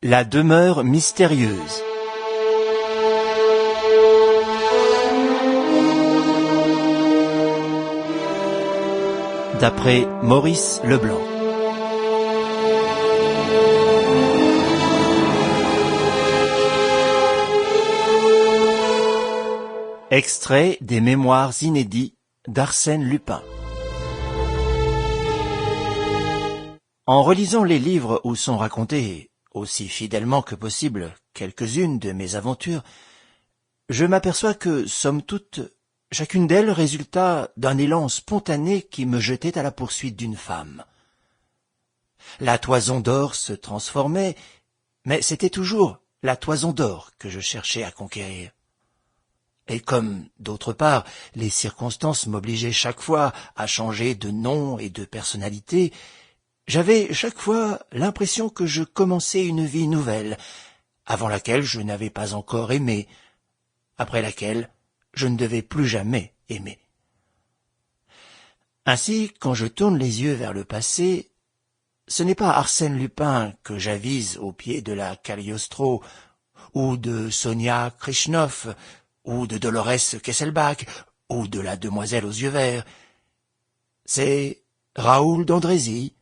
La demeure mystérieuse. D'après Maurice Leblanc. Extrait des mémoires inédits d'Arsène Lupin. En relisant les livres où sont racontées, aussi fidèlement que possible, quelques-unes de mes aventures, je m'aperçois que, somme toute, chacune d'elles résulta d'un élan spontané qui me jetait à la poursuite d'une femme. La toison d'or se transformait, mais c'était toujours la toison d'or que je cherchais à conquérir. Et comme, d'autre part, les circonstances m'obligeaient chaque fois à changer de nom et de personnalité, j'avais chaque fois l'impression que je commençais une vie nouvelle, avant laquelle je n'avais pas encore aimé, après laquelle je ne devais plus jamais aimer. Ainsi, quand je tourne les yeux vers le passé, ce n'est pas Arsène Lupin que j'avise au pied de la Cagliostro, ou de Sonia Krishnoff, ou de Dolores Kesselbach, ou de la demoiselle aux yeux verts. C'est Raoul d'Andrézy,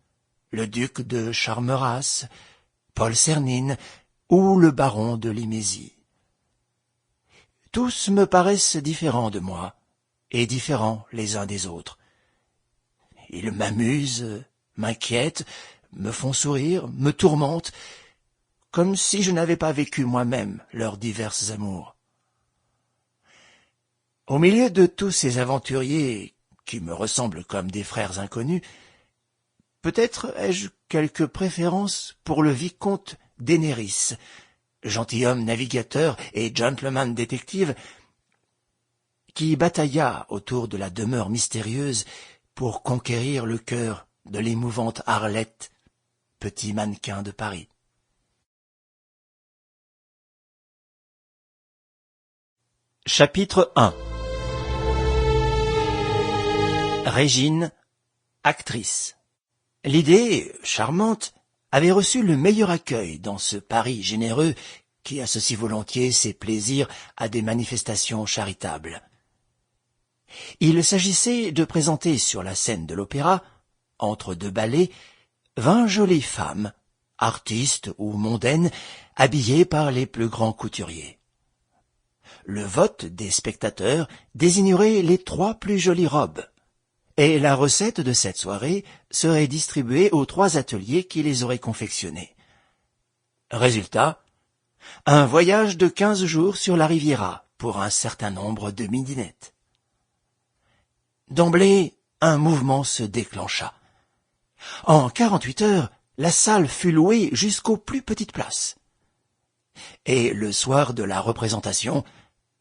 le duc de Charmerace, Paul Cernine, ou le baron de Limésie. Tous me paraissent différents de moi, et différents les uns des autres. Ils m'amusent, m'inquiètent, me font sourire, me tourmentent, comme si je n'avais pas vécu moi-même leurs diverses amours. Au milieu de tous ces aventuriers qui me ressemblent comme des frères inconnus, peut-être ai-je quelque préférence pour le vicomte d'Eneris, gentilhomme navigateur et gentleman détective, qui batailla autour de la demeure mystérieuse pour conquérir le cœur de l'émouvante Arlette, petit mannequin de Paris. Chapitre 1. Régine, actrice. L'idée, charmante, avait reçu le meilleur accueil dans ce Paris généreux qui associe volontiers ses plaisirs à des manifestations charitables. Il s'agissait de présenter sur la scène de l'opéra, entre deux ballets, 20 jolies femmes, artistes ou mondaines, habillées par les plus grands couturiers. Le vote des spectateurs désignerait les 3 plus jolies robes, et la recette de cette soirée serait distribuée aux 3 ateliers qui les auraient confectionnées. Résultat, un voyage de 15 jours sur la Riviera pour un certain nombre de midinettes. D'emblée, un mouvement se déclencha. En 48 heures, la salle fut louée jusqu'aux plus petites places. Et le soir de la représentation,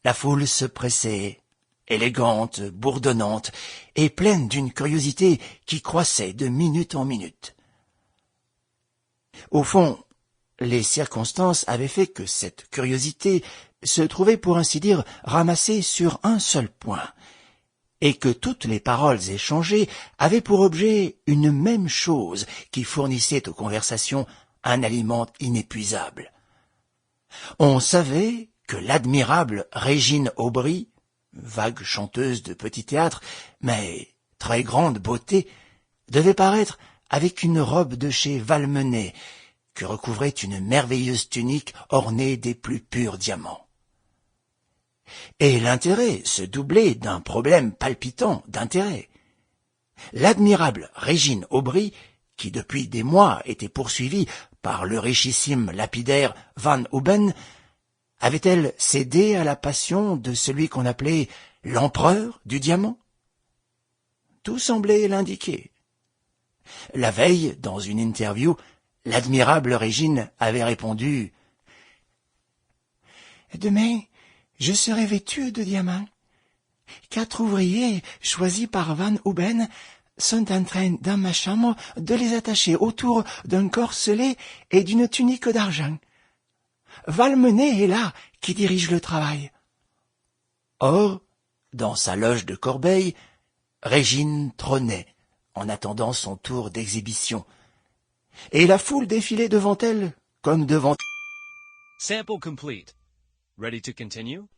la foule se pressait, élégante, bourdonnante, et pleine d'une curiosité qui croissait de minute en minute. Au fond, les circonstances avaient fait que cette curiosité se trouvait pour ainsi dire ramassée sur un seul point, et que toutes les paroles échangées avaient pour objet une même chose qui fournissait aux conversations un aliment inépuisable. On savait que l'admirable Régine Aubry, vague chanteuse de petit théâtre, mais très grande beauté, devait paraître avec une robe de chez Valmenet, que recouvrait une merveilleuse tunique ornée des plus purs diamants. Et l'intérêt se doublait d'un problème palpitant d'intérêt. L'admirable Régine Aubry, qui depuis des mois était poursuivie par le richissime lapidaire Van Houben, avait-elle cédé à la passion de celui qu'on appelait l'empereur du diamant? Tout semblait l'indiquer. La veille, dans une interview, l'admirable Régine avait répondu « Demain, je serai vêtue de diamants. 4 ouvriers choisis par Van Houben sont en train, dans ma chambre, de les attacher autour d'un corselet et d'une tunique d'argent. Valmenet est là, qui dirige le travail. » Or, dans sa loge de Corbeil, Régine trônait, en attendant son tour d'exhibition, et la foule défilait devant elle comme devant Sample complete. Ready to continue?